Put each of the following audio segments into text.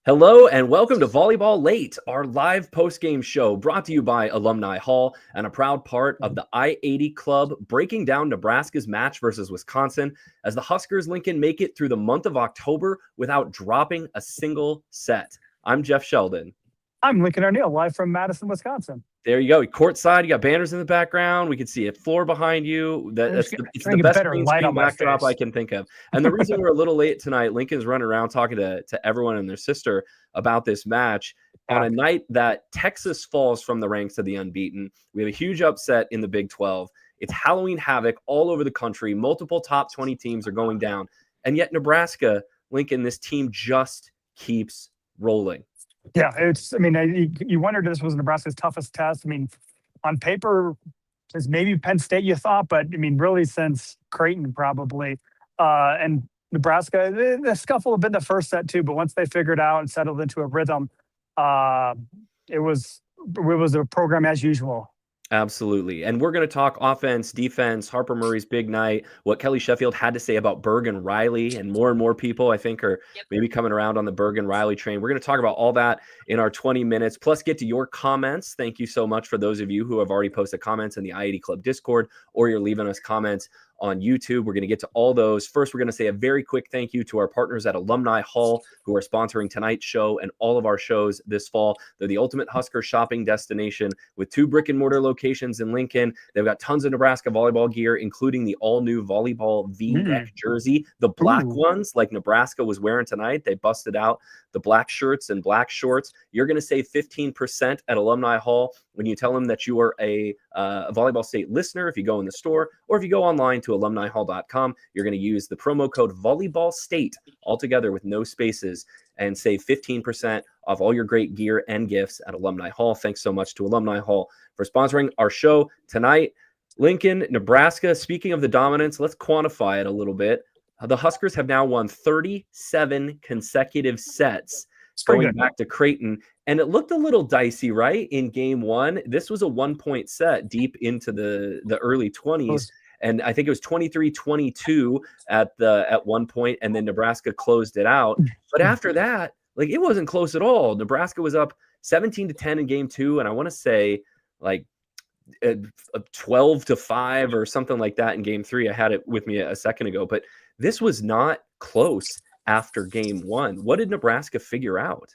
Hello and welcome to Volleyball Late, our live post-game show brought to you by Alumni Hall and a proud part of the I-80 Club, breaking down Nebraska's match versus Wisconsin as the Huskers Lincoln make it through the month of October without dropping a single set. I'm Jeff Sheldon. I'm Lincoln O'Neill, live from Madison, Wisconsin. There you go. Courtside, you got banners in the background. We can see a floor behind you. It's the best green screen backdrop I can think of. And the reason we're a little late tonight, Lincoln's running around talking to everyone and their sister about this match on a night that Texas falls from the ranks of the unbeaten. We have a huge upset in the Big 12. It's Halloween havoc all over the country. Multiple top 20 teams are going down. And yet Nebraska, Lincoln, this team just keeps rolling. Yeah, you wondered if this was Nebraska's toughest test. On paper, it's maybe Penn State you thought, but really since Creighton probably. And Nebraska, the scuffle had been the first set too, but once they figured out and settled into a rhythm, it was a program as usual. Absolutely. And we're going to talk offense, defense, Harper Murray's big night, what Kelly Sheffield had to say about Berg and Riley, and more people, I think, are maybe coming around on the Berg and Riley train. We're going to talk about all that in our 20 minutes, plus get to your comments. Thank you so much for those of you who have already posted comments in the I-80 Club Discord, or you're leaving us comments on YouTube. We're going to get to all those. First, we're going to say a very quick thank you to our partners at Alumni Hall who are sponsoring tonight's show and all of our shows this fall. They're the ultimate Husker shopping destination with 2 brick and mortar locations in Lincoln. They've got tons of Nebraska volleyball gear, including the all-new Volleyball V-neck jersey, the black ones like Nebraska was wearing tonight. They busted out the black shirts and black shorts. You're going to save 15% at Alumni Hall when you tell them that you are a Volleyball State listener if you go in the store, or if you go online to alumnihall.com, you're going to use the promo code Volleyball State altogether with no spaces and save 15% off all your great gear and gifts at Alumni Hall. Thanks so much to Alumni Hall for sponsoring our show tonight. Lincoln, Nebraska, speaking of the dominance, let's quantify it a little bit. The Huskers have now won 37 consecutive sets going back to Creighton. And it looked a little dicey, right? In game one, this was a 1-point set deep into the early 20s. And I think it was 23-22 at one point, and then Nebraska closed it out. But after that, it wasn't close at all. Nebraska was up 17-10 in game two, and I want to say 12-5 or something like that in game three. I had it with me a second ago, but this was not close after game one. What did Nebraska figure out?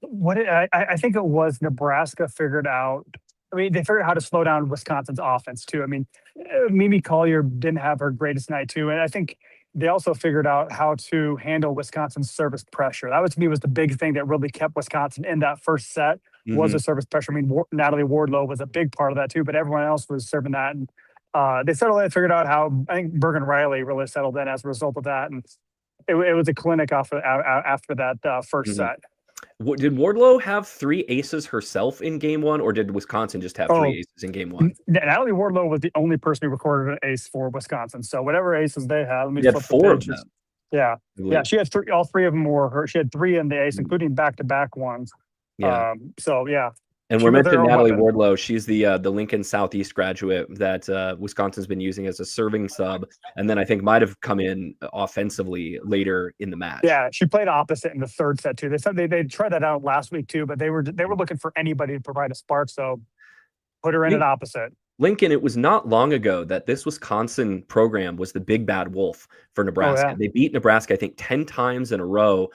I think it was Nebraska figured out. They figured out how to slow down Wisconsin's offense too. Mimi Collier didn't have her greatest night too, and I think they also figured out how to handle Wisconsin's service pressure. That to me was the big thing that really kept Wisconsin in that first set was the service pressure. Natalie Wardlow was a big part of that too, but everyone else was serving that, and they figured out how. I think Bergen Riley really settled in as a result of that, and it was a clinic after that first set. Did Wardlow have 3 aces herself in game one, or did Wisconsin just have 3 aces in game one? Natalie Wardlow was the only person who recorded an ace for Wisconsin. So whatever aces they had, let me flip 4 of them. Yeah, she had 3. All 3 of them were her. She had 3 in the ace, including back-to-back ones. Yeah. Yeah. And we're mentioning Natalie Wardlow. She's the Lincoln Southeast graduate that Wisconsin's been using as a serving sub, and then I think might have come in offensively later in the match. Yeah, she played opposite in the third set too. They said they tried that out last week too, but they were looking for anybody to provide a spark, so put her in at opposite. Lincoln, it was not long ago that this Wisconsin program was the big bad wolf for Nebraska. Oh, yeah. They beat Nebraska, I think, 10 times in a row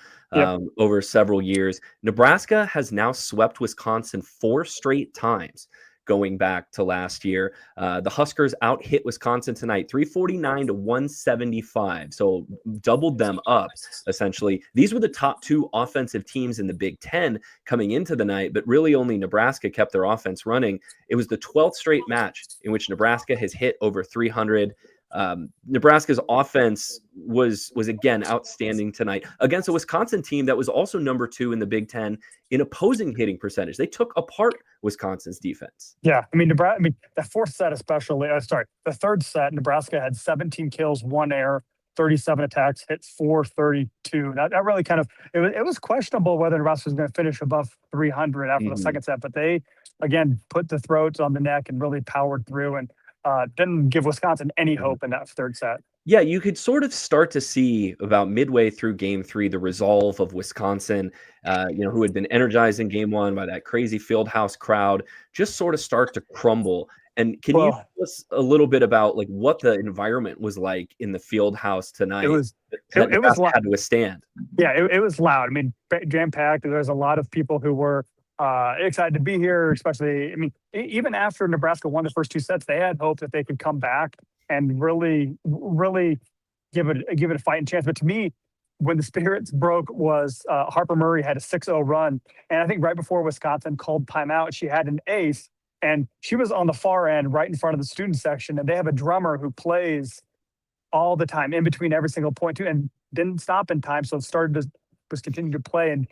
over several years. Nebraska has now swept Wisconsin 4 straight times going back to last year. The Huskers out-hit Wisconsin tonight, 349-175, so doubled them up, essentially. These were the top 2 offensive teams in the Big Ten coming into the night, but really only Nebraska kept their offense running. It was the 12th straight match in which Nebraska has hit over 300. Nebraska's offense was again outstanding tonight against a Wisconsin team that was also number 2 in the Big Ten in opposing hitting percentage. They took apart Wisconsin's defense. Yeah, the fourth set especially. The third set, Nebraska had 17 kills, 1 error, 37 attacks, hit 432. That really kind of it was questionable whether Nebraska was going to finish above 300 after the second set, but they again put the throats on the neck and really powered through and didn't give Wisconsin any hope in that third set. Yeah, you could sort of start to see about midway through game 3 the resolve of Wisconsin, who had been energized in game 1 by that crazy field house crowd, just sort of start to crumble. And can you Well, tell us a little bit about like what the environment was like in the field house it tonight was that it was Nebraska had to withstand? yeah, it was loud. I mean, jam packed. There's a lot of people who were excited to be here, especially. I mean, even after Nebraska won the first two sets, they had hope that they could come back and really give it a fighting chance. But to me, when the spirits broke was Harper Murray had a 6-0 run, and I think right before Wisconsin called timeout, she had an ace, and she was on the far end, right in front of the student section, and they have a drummer who plays all the time in between every single point too, and didn't stop in time. So it started to was continuing to play, and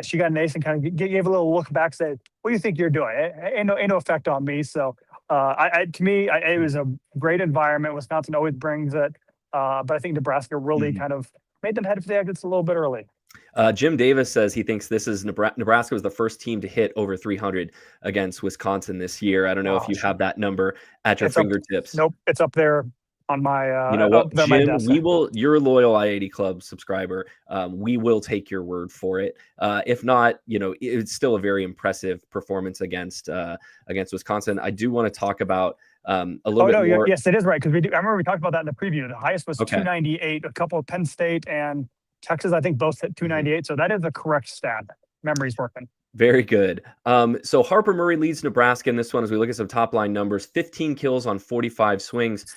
she got an ace and kind of gave a little look back, said, "What do you think you're doing? Ain't no effect on me." So to me, it was a great environment. Wisconsin always brings it, but I think Nebraska really Mhm. kind of made them head for the exits a little bit early. Jim Davis says he thinks this is Nebraska was the first team to hit over 300 against Wisconsin this year. I don't know if you Gosh, have that number at your it's up. fingertips. Nope, it's up there on my You know up what, there on my Jim? desk. You're a loyal I-80 Club subscriber. We will take your word for it. If not, it's still a very impressive performance against Wisconsin. I do want to talk about a little Oh bit no, more. yes, it is right because we do. I remember we talked about that in the preview. The highest was Okay. 298. A couple of Penn State and Texas, I think, both hit Mhm. 298. So that is the correct stat. Memory's working. Very good. So Harper Murray leads Nebraska in this one as we look at some top line numbers. 15 kills on 45 swings.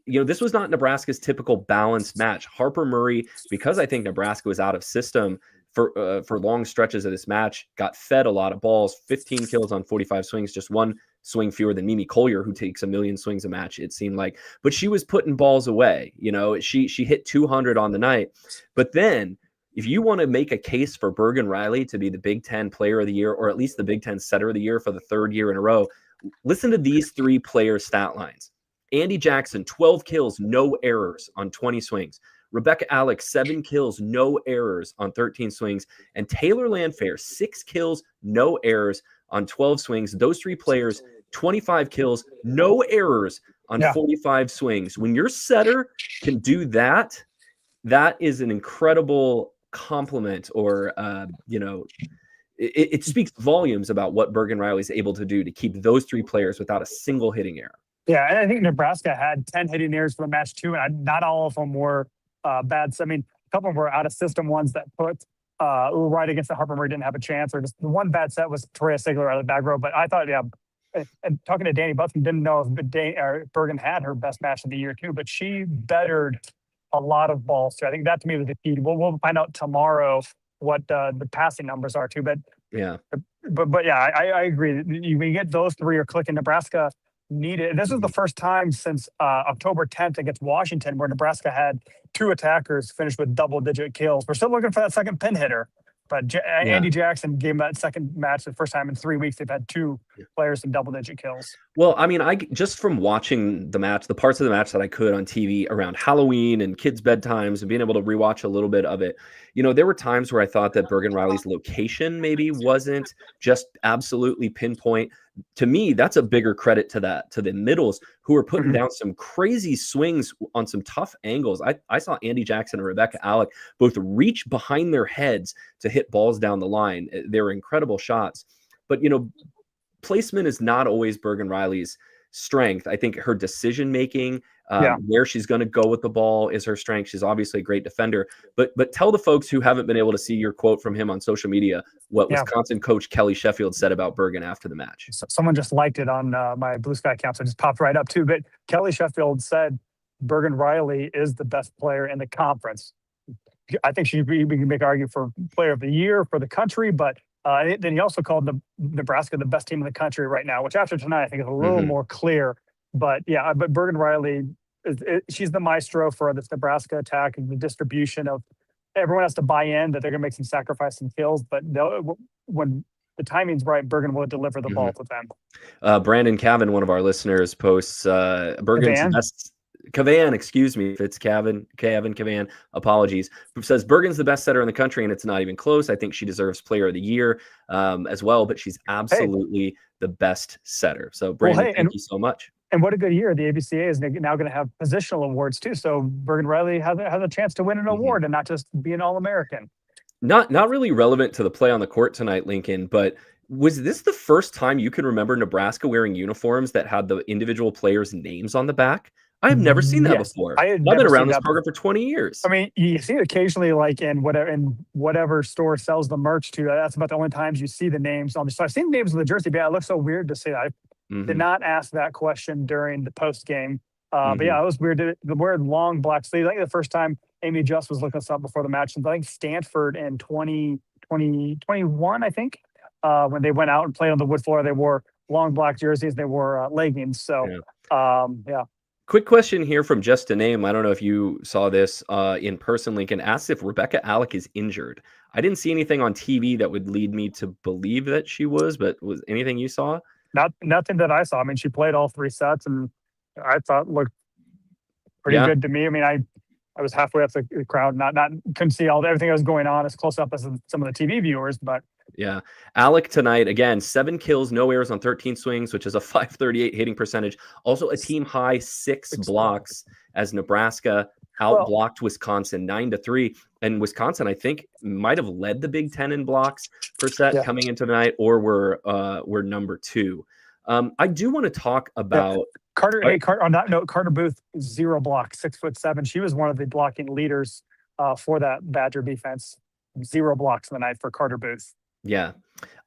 This was not Nebraska's typical balanced match. Harper Murray, because I think Nebraska was out of system for long stretches of this match, got fed a lot of balls. 15 kills on 45 swings, just one swing fewer than Mimi Collier, who takes a million swings a match, it seemed like. But she was putting balls away. She hit 200 on the night. But then if you want to make a case for Bergen Riley to be the Big Ten Player of the Year, or at least the Big Ten Setter of the Year for the third year in a row, listen to these three players' stat lines. Andy Jackson, 12 kills, no errors on 20 swings. Rebecca Alex, 7 kills, no errors on 13 swings. And Taylor Landfair, 6 kills, no errors on 12 swings. Those three players, 25 kills, no errors on Yeah. 45 swings. When your setter can do that, that is an incredible compliment, or it speaks volumes about what Bergen Riley is able to do to keep those three players without a single hitting error. Yeah, and I think Nebraska had 10 hitting errors for the match too, and not all of them were bad. So, I mean, a couple of them were out of system ones that put right against the Harper Murray didn't have a chance, or just the one bad set was Toria Sigler out of the back row. But I thought, yeah, and talking to Danny Buffin, didn't know if Bergen had her best match of the year too, but she bettered a lot of balls too. I think that to me was the key. We'll find out tomorrow what the passing numbers are too, Yeah. but yeah, I agree. We get those three are clicking. Nebraska needed. This is the first time since October 10th against Washington where Nebraska had two attackers finish with double-digit kills. We're still looking for that second pin hitter, but Yeah. Andy Jackson gave that second match the first time in 3 weeks. They've had two players in double-digit kills. Well, I mean, I just from watching the match, the parts of the match that I could on TV around Halloween and kids' bedtimes and being able to rewatch a little bit of it, there were times where I thought that Bergen Riley's location maybe wasn't just absolutely pinpoint. To me, that's a bigger credit to the middles who are putting down some crazy swings on some tough angles. I saw Andy Jackson and Rebecca Alec both reach behind their heads to hit balls down the line. They were incredible shots. But, placement is not always Bergen Riley's strength. I think her decision making, where she's going to go with the ball, is her strength. She's obviously a great defender. But tell the folks who haven't been able to see your quote from him on social media what Wisconsin coach Kelly Sheffield said about Bergen after the match. Someone just liked it on my Blue Sky account, so it just popped right up too. But Kelly Sheffield said Bergen Riley is the best player in the conference. I think we can make an argument for player of the year for the country, but then he also called Nebraska the best team in the country right now, which after tonight I think is a little more clear. But yeah, but Bergen Riley, she's the maestro for this Nebraska attack and the distribution of everyone has to buy in that they're going to make some sacrifice and kills. But when the timing's right, Bergen will deliver the ball to them. Brandon Cavan, one of our listeners, posts Bergen's best. Cavan, excuse me, if it's Cavan, apologies. Says Bergen's the best setter in the country, and it's not even close. I think she deserves Player of the Year as well, but she's absolutely the best setter. So, Brandon, thank you so much. And what a good year. The ABCA is now going to have positional awards too. So Bergen Riley has a chance to win an Mhm. award and not just be an All-American. Not really relevant to the play on the court tonight, Lincoln, but was this the first time you can remember Nebraska wearing uniforms that had the individual players' names on the back? I have never seen that Yes, before. I had I've been never around seen this that before. program for 20 years. I mean, you see it occasionally, like in whatever store sells the merch to. That's about the only times you see the names on the. So I've seen the names on the jersey, but yeah, it looks so weird to see that. I did Mhm, not ask that question during the post game. But mhm. yeah, it was weird. The weird long black sleeves. I think the first time Amy Just was looking us up before the match, and I think Stanford in 2021, I think, when they went out and played on the wood floor, they wore long black jerseys. They wore leggings. So Yeah. yeah, Quick question here from Just a Name. I don't know if you saw this in person. Lincoln asks if Rebecca Alec is injured. I didn't see anything on TV that would lead me to believe that she was, but was anything you saw? nothing that I saw. I mean, she played all three sets, and I thought looked pretty Yeah. good to me. I mean, I was halfway up the crowd, not couldn't see everything that was going on as close up as some of the TV viewers, but Yeah. Alec tonight, again, 7 kills, no errors on 13 swings, which is a 538 hitting percentage. Also a team high 6 blocks as Nebraska well, outblocked Wisconsin 9-3. And Wisconsin, I think, might have led the Big Ten in blocks per set yeah, coming into tonight, or were number 2. I do want to talk yeah. about Carter, hey, Carter, on that note, Carter Booth, 0 blocks, 6'7". She was one of the blocking leaders for that Badger defense. 0 blocks in the night for Carter Booth. yeah.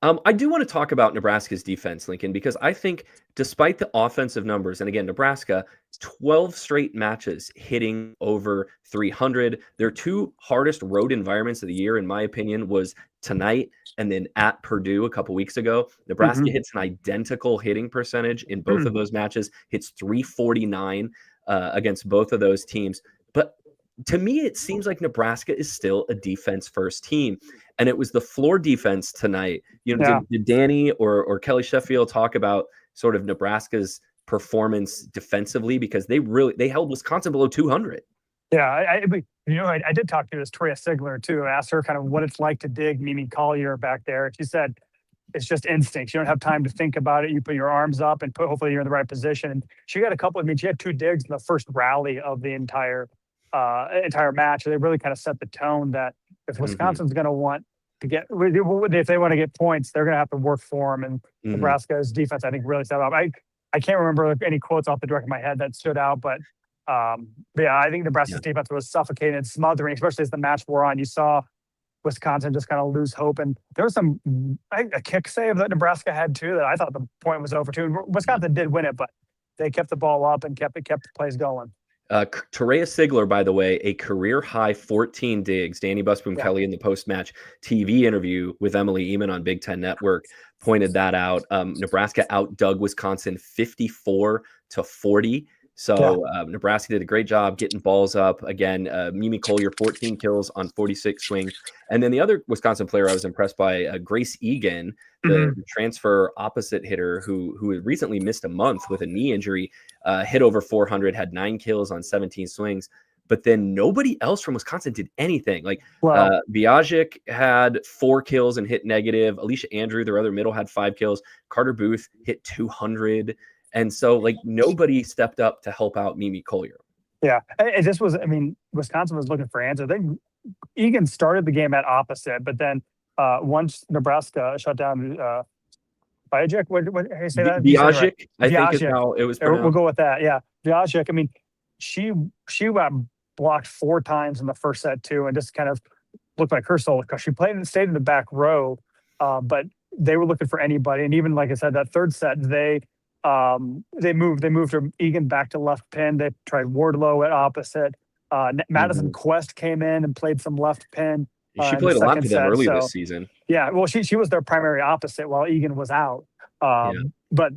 I do want to talk about Nebraska's defense, Lincoln, because I think despite the offensive numbers, and again, Nebraska, 12 straight matches hitting over 300. Their 2 hardest road environments of the year, in my opinion, was tonight and then at Purdue a couple weeks ago. Nebraska Mm-hmm. hits an identical hitting percentage in both of those matches, hits 349 against both of those teams. But to me, it seems like Nebraska is still a defense first team. And it was the floor defense tonight. You know, Yeah. did Danny or Kelly Sheffield talk about sort of Nebraska's performance defensively? Because they held Wisconsin below 200. Yeah, I did talk to this Toria Sigler too. I asked her kind of what it's like to dig Mimi Collier back there. She said it's just instinct. You don't have time to think about it. You put your arms up and hopefully you're in the right position. And she got a couple. I mean, she had 2 digs in the first rally of the entire match. They really kind of set the tone that if Mhm, Wisconsin's going to want to get, if they want to get points, they're going to have to work for them. And mhm. Nebraska's defense, I think, really set up. I can't remember any quotes off the direct of my head that stood out, but yeah, I think Yeah. Nebraska's defense was suffocating and smothering, especially as the match wore on. You saw Wisconsin just kind of lose hope, and there was a kick save that Nebraska had too that I thought the point was over too. Wisconsin did win it, but they kept the ball up and kept the plays going. Terea Sigler, by the way, a career high 14 digs. Danny Busboom Yeah. Kelly in the post match TV interview with Emily Eman on Big Ten Network pointed that out. Nebraska outdug Wisconsin 54-40. Yeah. So Nebraska did a great job getting balls up. Again, Mimi Collier, 14 kills on 46 swings. And then the other Wisconsin player I was impressed by, Grace Egan, the Hmm. transfer opposite hitter who had recently missed a month with a knee injury, hit over 400, had 9 kills on 17 swings. But then nobody else from Wisconsin did anything. Like Well, Viajic had 4 kills and hit negative. Alicia Andrew, their other middle, had 5 kills. Carter Booth hit 200. And so, like, nobody stepped up to help out Mimi Collier. yeah, this was. I mean, Wisconsin was looking for answers. Egan started the game at opposite, but then once Nebraska shut down Viajic, how you say that? You said it right. Viajic, I think is Viajic. how it was We'll pronounced. go with that. Yeah, Viajic. I mean, she she got blocked 4 times in the first set too, and just kind of looked like her soul because she played and stayed in the back row, but they were looking for anybody. And even like I said, that third set they moved from Egan back to left pin. They tried Wardlow at opposite. Madison Mhm. Quest came in and played some left pin She in the played a lot second for them set. early So this season. yeah, well, she was their primary opposite while Egan was out. Yeah. But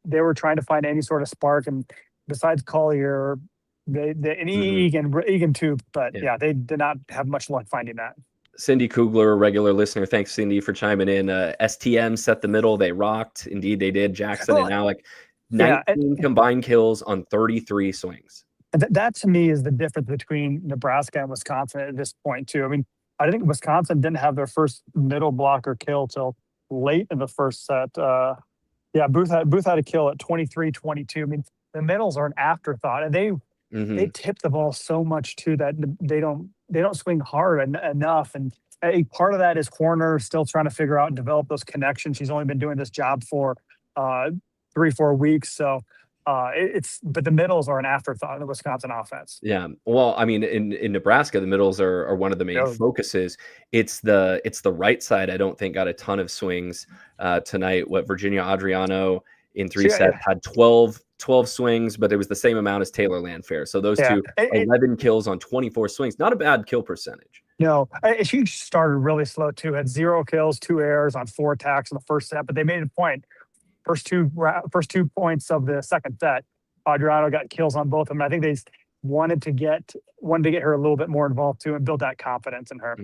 they were trying to find any sort of spark, and besides Collier, they and Mhm. Egan too. But Yeah. yeah, they did not have much luck finding that. Cindy Kugler, a regular listener. Thanks, Cindy, for chiming in. STM set the middle. They rocked. Indeed, they did. Jackson Well, and Alec, yeah, 19 combined kills on 33 swings. and that to me is the difference between Nebraska and Wisconsin at this point too. I mean, I think Wisconsin didn't have their first middle blocker kill till late in the first set. Yeah, Booth had a kill at 23-22. I mean, the middles are an afterthought, and they Hmm. tip the ball so much too that they don't swing hard enough. And a part of that is Horner still trying to figure out and develop those connections. He's only been doing this job for uh, 3-4 weeks, so it's but the middles are an afterthought in the Wisconsin offense. Yeah. Well, I mean, in Nebraska, the middles are one of the main No, focuses. It's the right side. I don't think got a ton of swings tonight. What Virginia Adriano in three she, sets had 12 swings, but it was the same amount as Taylor Landfair. So those yeah, two, 11 kills on 24 swings. Not a bad kill percentage. no, she started really slow too. Had 0 kills, 2 errors on 4 attacks in the first set, but they made a point. First 2 points of the second set, Adriano got kills on both of them. I think they just wanted to get her a little bit more involved too and build that confidence in her.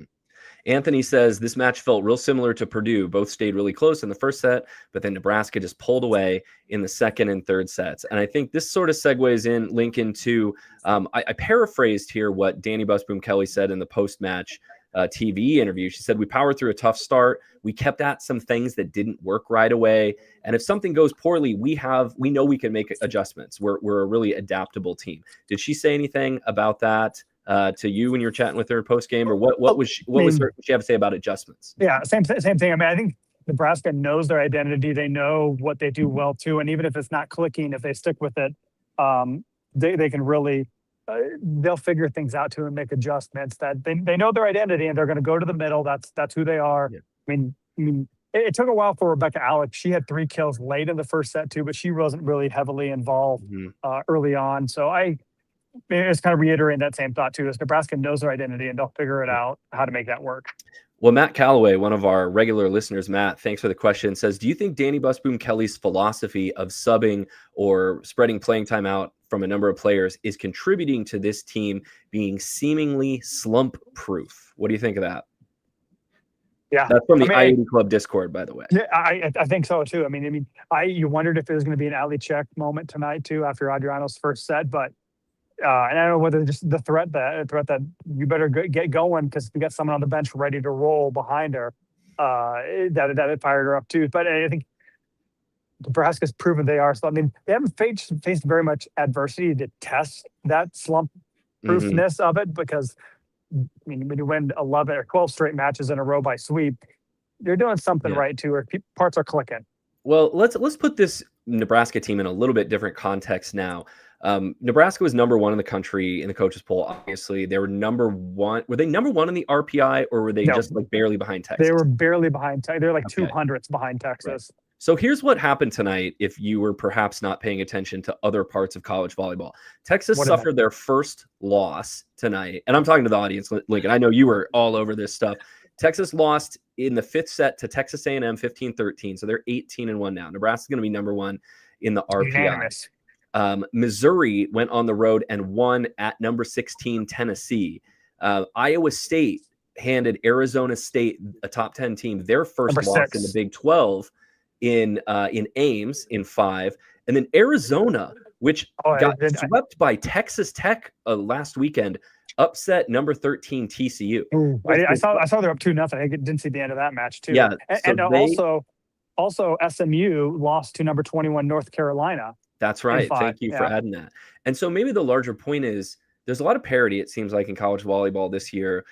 Anthony says this match felt real similar to Purdue. Both stayed really close in the first set, but then Nebraska just pulled away in the second and third sets. And I think this sort of segues in, Lincoln, to I paraphrased here what Danny Busboom Kelly said in the post-match TV interview. She said, "We powered through a tough start. We kept at some things that didn't work right away. And if something goes poorly, we know we can make adjustments. We're a really adaptable team." Did she say anything about that to you when you were chatting with her post game, or what was she have to say about adjustments? Yeah, same thing. I mean, I think Nebraska knows their identity. They know what they do well too, and even if it's not clicking, if they stick with it, they can really they'll figure things out too and make adjustments. That they know their identity and they're going to go to the middle. That's who they are. Yeah. I mean, it took a while for Rebecca Alex. She had 3 kills late in the first set too, but she wasn't really heavily involved early on. So it's kind of reiterating that same thought too. Is Nebraska knows their identity and they'll figure it out how to make that work. Well, Matt Calloway, one of our regular listeners, Matt, thanks for the question, says, "Do you think Danny Busboom Kelly's philosophy of subbing or spreading playing time out from a number of players is contributing to this team being seemingly slump proof?" What do you think of that? Yeah, That's from the I-80 Club Discord, by the way. Yeah, I think so too. You wondered if there was going to be an alley check moment tonight too after Adriano's first set, but and I don't know whether just the threat that you better get going because we got someone on the bench ready to roll behind her, that it fired her up too. But I think Nebraska's proven they are. So they haven't faced very much adversity to test that slump proofness of it because when you win 11 or 12 straight matches in a row by sweep, you're doing something right too, or parts are clicking. Well, let's put this Nebraska team in a little bit different context now. Nebraska was number 1 in the country in the coaches poll. Obviously, they were number 1. Were they number 1 in the RPI, or were they just like barely behind Texas? They were barely behind. They're like 200ths behind Texas. Right. So here's what happened tonight. If you were perhaps not paying attention to other parts of college volleyball, Texas suffered their first loss tonight, and I'm talking to the audience, Lincoln. I know you were all over this stuff. Texas lost in the 5th set to Texas A&M 15-13, so they're 18-1 now. Nebraska's going to be number 1 in the RPI. Unanimous. Missouri went on the road and won at number 16 Tennessee. Iowa State handed Arizona State, a top 10 team, their first loss in the Big 12 in Ames in 5. And then Arizona, which got swept by Texas Tech last weekend, upset number 13 TCU. I saw they're up 2-0. I didn't see the end of that match too. Yeah, and also SMU lost to number 21 North Carolina. That's right. Thank you for adding that. And so maybe the larger point is there's a lot of parity, it seems like, in college volleyball this year.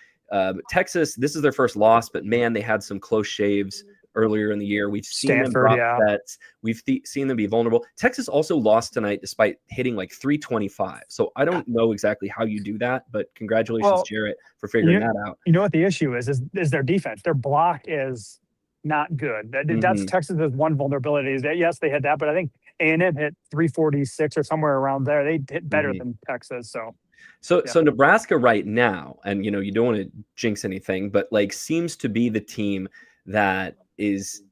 Texas, this is their first loss, but man, they had some close shaves earlier in the year. We've seen them drop sets. We've seen them be vulnerable. Texas also lost tonight despite hitting like 325. So I don't know exactly how you do that, but congratulations, Jarrett, for figuring that out. You know what the issue is their defense. Their block is not good. That's Texas's one vulnerability. Is that yes, they had that, but I think A&M hit 346 or somewhere around there. They hit better than Texas. So Nebraska right now, and you don't want to jinx anything, but like seems to be the team that is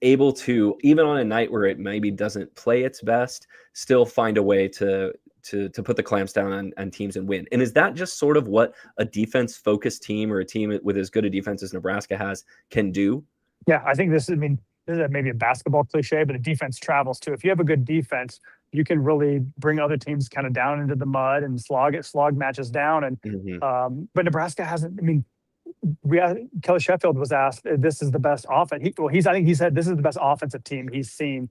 able to, even on a night where it maybe doesn't play its best, still find a way to put the clamps down on teams and win. And is that just sort of what a defense-focused team or a team with as good a defense as Nebraska has can do? Yeah, I think this is maybe a basketball cliche, but a defense travels too. If you have a good defense, you can really bring other teams kind of down into the mud and slog matches down. And but Nebraska hasn't. Kelly Sheffield was asked, "This is the best offense." I think he said this is the best offensive team he's seen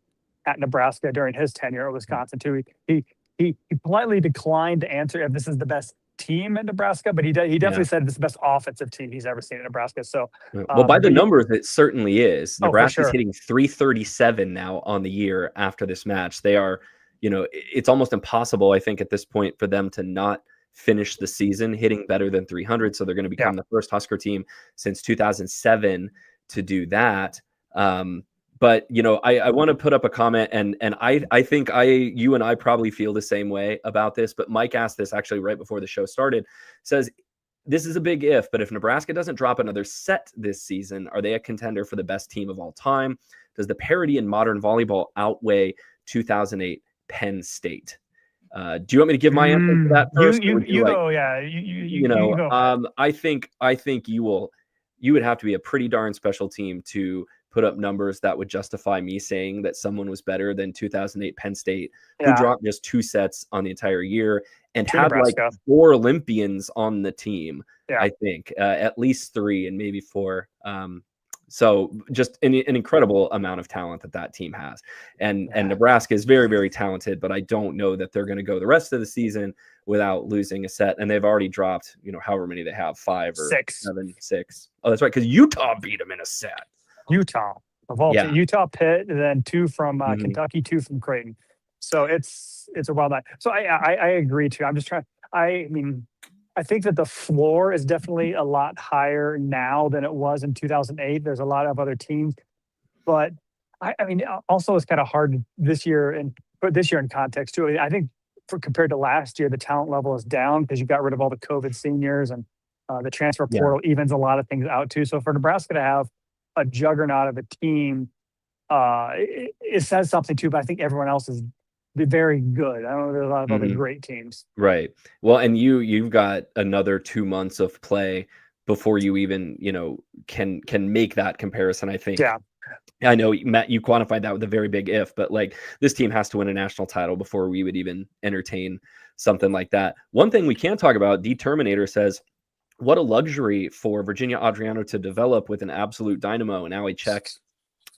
at Nebraska during his tenure at Wisconsin too. He politely declined to answer if this is the best team in Nebraska, but he Yeah. definitely said this is the best offensive team he's ever seen in Nebraska. So, Well, by the but yeah, numbers, it certainly is. oh, for Nebraska's sure. hitting 337 now on the year after this match. They are, it's almost impossible, I think, at this point for them to not finish the season hitting better than 300. So they're going to Yeah. become the first Husker team since 2007 to do that. But I want to put up a comment, and I think you and I probably feel the same way about this. But Mike asked this actually right before the show started. Says, this is a big if, but if Nebraska doesn't drop another set this season, are they a contender for the best team of all time? Does the parity in modern volleyball outweigh 2008 Penn State? Do you want me to give my answer to that first? You go, yeah. You go. I think you would have to be a pretty darn special team to put up numbers that would justify me saying that someone was better than 2008 Penn State, who dropped just 2 sets on the entire year and had Nebraska. like 4 Olympians on the team. Yeah. I think at least 3 and maybe 4. So just an incredible amount of talent that team has. And Nebraska is very, very talented, but I don't know that they're going to go the rest of the season without losing a set. And they've already dropped, however many they have, 5 or 6. 7, 6. Oh, that's right, because Utah beat them in a set. Utah, of all teams. Utah, Pitt, and then 2 from Kentucky, 2 from Creighton. So it's a wild night. So I agree too. I'm just trying. I mean, I think that the floor is definitely a lot higher now than it was in 2008. There's a lot of other teams, but I mean, also it's kind of hard this year and put this year in context too. I think compared to last year, the talent level is down because you got rid of all the COVID seniors, and the transfer portal evens a lot of things out too. So for Nebraska to have a juggernaut of a team, it says something too. But I think everyone else is very good. I don't know. There's a lot of other great teams. Right. Well, and you've got another 2 months of play before you even can make that comparison. I think. Yeah. I know, Matt, you quantified that with a very big if, but like this team has to win a national title before we would even entertain something like that. One thing we can talk about, D Terminator says, what a luxury for Virginia Adriano to develop with an absolute dynamo and Allie Check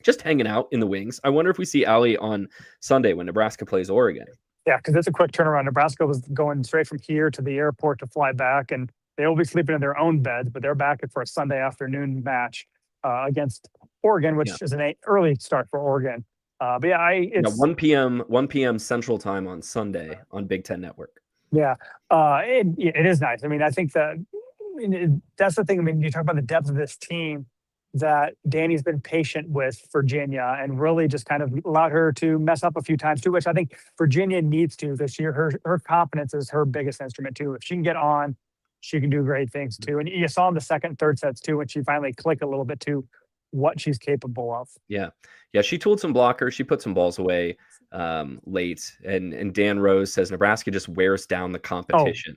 just hanging out in the wings. I wonder if we see Allie on Sunday when Nebraska plays Oregon. Yeah, because it's a quick turnaround. Nebraska was going straight from here to the airport to fly back, and they will be sleeping in their own beds, but they're back for a Sunday afternoon match against Oregon, which is an early start for Oregon. But yeah, it's 1 p.m. Central Time on Sunday on Big Ten Network. Yeah, it is nice. I mean, I think that that's the thing. I mean, you talk about the depth of this team, that Danny's been patient with Virginia and really just kind of allowed her to mess up a few times too, which I think Virginia needs to this year. Her confidence is her biggest instrument too. If she can get on, she can do great things too. And you saw in the second, third sets too, when she finally clicked a little bit to what she's capable of. Yeah. She tooled some blockers. She put some balls away late. And Dan Rose says Nebraska just wears down the competition.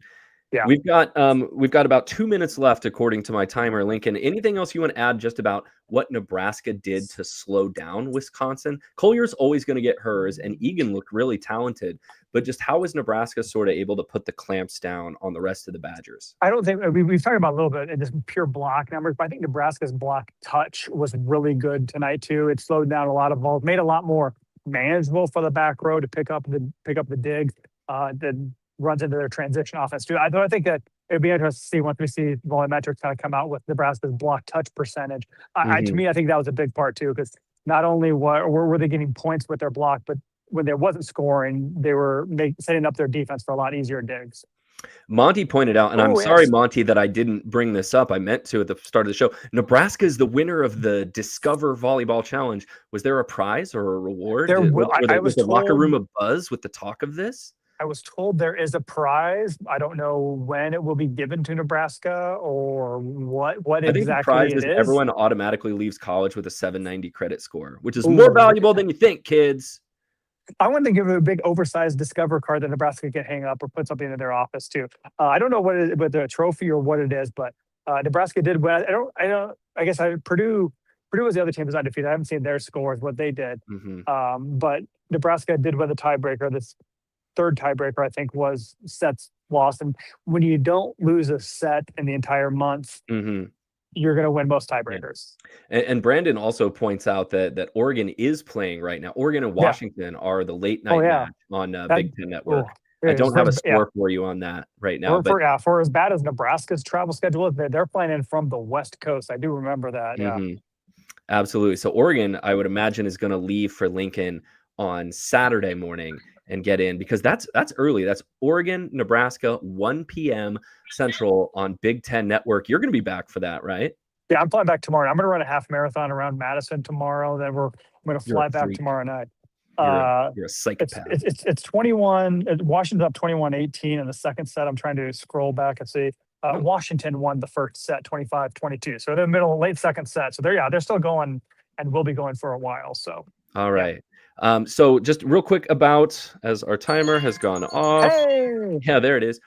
Yeah. We've got about 2 minutes left according to my timer, Lincoln. Anything else you want to add just about what Nebraska did to slow down Wisconsin? Collier's always going to get hers, and Egan looked really talented, but just how was Nebraska sort of able to put the clamps down on the rest of the Badgers? I don't think we've talked about a little bit in just pure block numbers, but I think Nebraska's block touch was really good tonight too. It slowed down a lot of balls, made it a lot more manageable for the back row to pick up the digs. That runs into their transition offense too. I think that it'd be interesting to see once we see Volumetrics kind of come out with Nebraska's block touch percentage. To me, I think that was a big part too, because not only were they getting points with their block, but when there wasn't scoring, they were setting up their defense for a lot easier digs. Monty pointed out, and I'm sorry, Monty, that I didn't bring this up. I meant to at the start of the show. Nebraska is the winner of the Discover Volleyball Challenge. Was there a prize or a reward? Was the locker room a buzz with the talk of this? I was told there is a prize. I don't know when it will be given to Nebraska or what exactly I think the prize is. Everyone automatically leaves college with a 790 credit score, which is more valuable than you think, kids. I want to give it a big oversized Discover card that Nebraska can hang up or put something in their office too. I don't know whether a trophy or what it is, but Nebraska did well. I guess Purdue was the other team that's undefeated. I haven't seen their scores, what they did. But Nebraska did win the tiebreaker. This third tiebreaker, I think, was sets lost. And when you don't lose a set in the entire month, you're going to win most Yeah. tiebreakers. And Brandon also points out that Oregon is playing right now. Oregon and Yeah. Washington are the late Oh night yeah. match on That, Big Ten oh, Network. I yeah, don't have a score for you on that right now, but for as bad as Nebraska's travel schedule is, they're playing in from the West Coast. I do remember that. Yeah. mhm, absolutely. So Oregon, I would imagine, is going to leave for Lincoln on Saturday morning and get in because that's early. That's Oregon, Nebraska, 1 p.m. Central on Big Ten Network. You're going to be back for that, right? Yeah, I'm flying back tomorrow. I'm going to run a half marathon around Madison tomorrow. Then I'm going to You're a fly back freak. tomorrow night. You're a Uh, you're a it's psychopath. it's 21. Washington's up 21-18 in the second set. I'm trying to scroll back and see. Oh, Washington won the first set 25-22. So they're middle late second set. So they're still going and will be going for a while. So all yeah. right. So just real quick about as our timer has gone off. Hey. Yeah, there it is.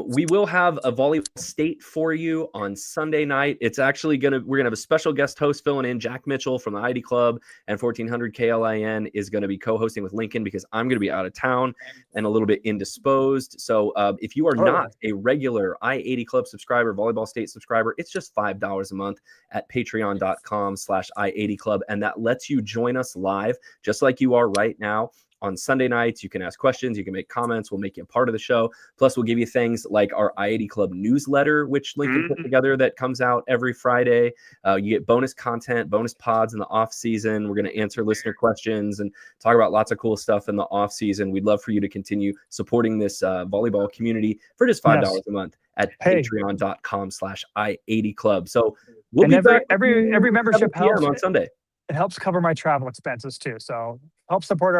We will have a volleyball state for you on Sunday night. It's actually we're gonna have a special guest host filling in. Jack Mitchell from the ID Club and 1400 KLIN is going to be co-hosting with Lincoln because I'm going to be out of town and a little bit indisposed. So if you are not a regular I-80 Club subscriber, Volleyball State subscriber, it's just $5 a month at patreon.com/I-80 Club, and that lets you join us live just like you are right now. On Sunday nights, you can ask questions, you can make comments, we'll make you a part of the show. Plus, we'll give you things like our I-80 Club newsletter, which Lincoln put together that comes out every Friday. You get bonus content, bonus pods in the off season. We're going to answer listener questions and talk about lots of cool stuff in the off season. We'd love for you to continue supporting this volleyball community for just $5 a month at patreon.com/I-80 Club. So we'll be back every membership 7 p.m. helps. on Sunday. It helps cover my travel expenses too. So help support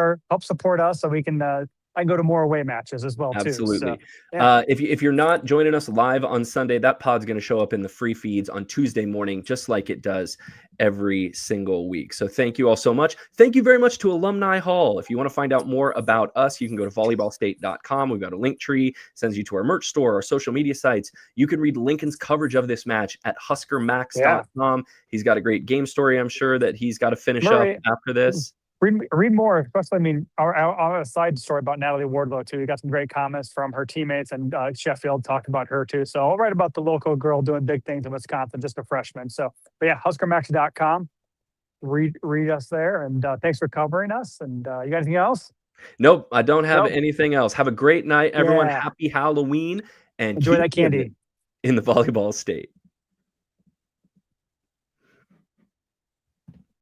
us so we can I can go to more away matches as well too. Absolutely. So, yeah. If you're not joining us live on Sunday, that pod's going to show up in the free feeds on Tuesday morning, just like it does every single week. So thank you all so much. Thank you very much to Alumni Hall. If you want to find out more about us, you can go to volleyballstate.com. We've got a link tree, sends you to our merch store, our social media sites. You can read Lincoln's coverage of this match at huskermax.com. Yeah. He's got a great game story, I'm sure, that he's got to finish up after this. Read more, especially, I mean, our side story about Natalie Wardlow too. We got some great comments from her teammates, and Sheffield talked about her too. So I'll write about the local girl doing big things in Wisconsin, just a freshman. So, but yeah, huskermax.com. Read us there, and thanks for covering us. And you got anything else? Nope, I don't have anything else. Have a great night, everyone. Yeah. Happy Halloween, and enjoy that candy in the Volleyball State.